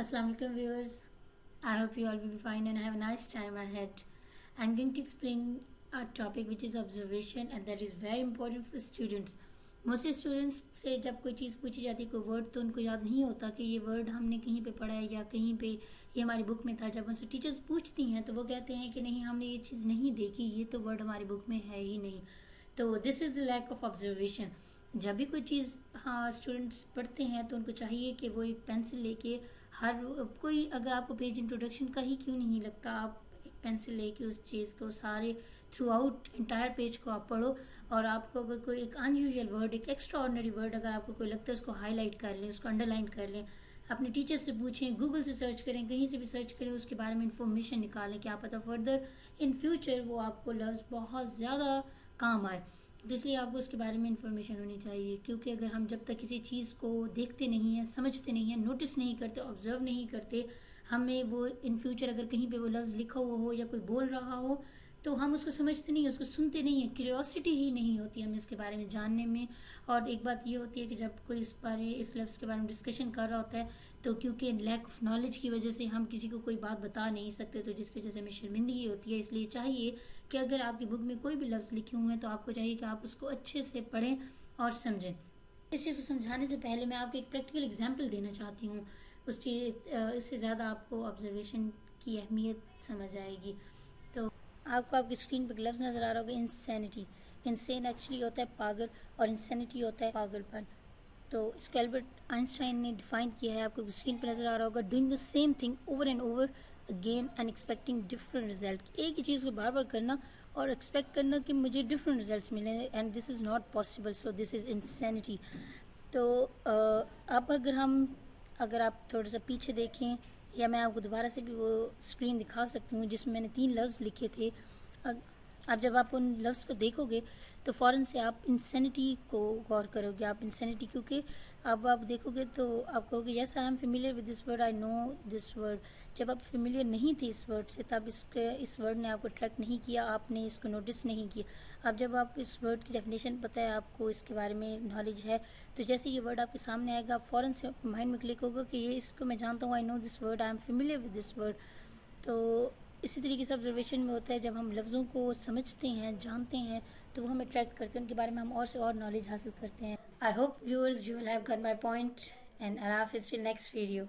Assalamu alaikum viewers. I hope you all will be fine and have a nice time ahead. I'm going to explain a topic which is observation and that is very important for students. Mostly students से जब कोई चीज़ पूछी जाती है कोई word तो उनको याद नहीं होता कि ये वर्ड हमने कहीं पे पढ़ा है या कहीं पे ये हमारी बुक में था. जब उनसे टीचर्स पूछती हैं तो वो कहते हैं कि नहीं हमने ये चीज़ नहीं देखी, ये तो वर्ड हमारी बुक में है ही नहीं. तो this is the lack of observation. जब भी कोई चीज़ स्टूडेंट्स पढ़ते हैं तो उनको चाहिए कि वो एक पेंसिल लेके हर कोई, अगर आपको पेज इंट्रोडक्शन का ही क्यों नहीं लगता, आप एक पेंसिल लेके उस चीज़ को सारे थ्रू आउट इंटायर पेज को आप पढ़ो. और आपको अगर कोई एक अनयूजुअल वर्ड, एक एक्स्ट्रा ऑर्डिनरी वर्ड अगर आपको कोई लगता है उसको हाईलाइट कर लें, उसको अंडरलाइन कर लें, अपने टीचर से पूछें, गूगल से सर्च करें, कहीं से भी सर्च करें, उसके बारे में इंफॉर्मेशन निकालें. क्या पता फर्दर इन फ्यूचर वो आपको लफ्ज़ बहुत ज़्यादा काम आए. तो इसलिए आपको उसके बारे में इंफॉर्मेशन होनी चाहिए, क्योंकि अगर हम जब तक किसी चीज़ को देखते नहीं हैं, समझते नहीं हैं, नोटिस नहीं करते, ऑब्जर्व नहीं करते, हमें वो इन फ्यूचर अगर कहीं पे वो लफ्ज़ लिखा हुआ हो या कोई बोल रहा हो तो हम उसको समझते नहीं हैं, उसको सुनते नहीं हैं, क्यूरियोसिटी ही नहीं होती हमें उसके बारे में जानने में. और एक बात ये होती है कि जब कोई इस लफ्ज़ के बारे में डिस्कशन कर रहा होता है तो क्योंकि लैक ऑफ नॉलेज की वजह से हम किसी को कोई बात बता नहीं सकते, तो जिसकी वजह से हमें शर्मिंदगी होती है. इसलिए चाहिए कि अगर आपकी बुक में कोई भी लफ्ज़ लिखे हुए हैं तो आपको चाहिए कि आप उसको अच्छे से पढ़ें और समझें. इस चीज़ को समझाने से पहले मैं आपको एक प्रैक्टिकल एग्जाम्पल देना चाहती हूँ. उस चीज़ इससे ज़्यादा आपको ऑब्जर्वेशन की अहमियत समझ आएगी. तो आपको आपकी स्क्रीन पर लफ्ज़ नज़र आ रहा होगा इंसैनिटी. इंसेन एक्चुअली होता है पागल और इंसैनिटी होता है पागलपन. तो इसको एल्बर्ट आइंस्टाइन ने डिफाइन किया है, आपको स्क्रीन पर नज़र आ रहा होगा. Doing the same thing over and over again and expecting different result. एक ही चीज़ को बार बार करना और एक्सपेक्ट करना कि मुझे डिफरेंट रिजल्ट्स मिले, and this is not possible. So this is insanity. तो अब अगर आप थोड़ा सा पीछे देखें, या मैं आपको दोबारा से भी वो स्क्रीन दिखा सकती हूँ जिसमें मैंने 3 लफ्ज़ लिखे थे. अब जब आप उन लफ्ज़ को देखोगे तो फ़ौरन से आप इंसैनिटी को गौर करोगे. आप इंसैनिटी, क्योंकि अब आप देखोगे तो आप कहोगे yes I am familiar with this word, I know this word. जब आप फेमिलियर नहीं थे इस वर्ड से तब इस वर्ड ने आपको अट्रैक्ट नहीं किया, आपने इसको नोटिस नहीं किया. अब जब आप इस वर्ड की डेफिनेशन पता है, आपको इसके बारे में नॉलेज है, तो जैसे ये वर्ड आपके सामने आएगा आप फ़ौरन से माइंड में क्लिक होगा कि ये इसको मैं जानता हूँ, I know this word, I am familiar with this word. तो इसी तरीके से ऑब्जर्वेशन में होता है, जब हम लफ्ज़ों को समझते हैं, जानते हैं, तो वो हमें अट्रैक्ट करते हैं, उनके बारे में हम और से और नॉलेज हासिल करते हैं. I hope viewers you will have got my point, and अल्लाह हाफिज़ टिल नेक्स्ट वीडियो.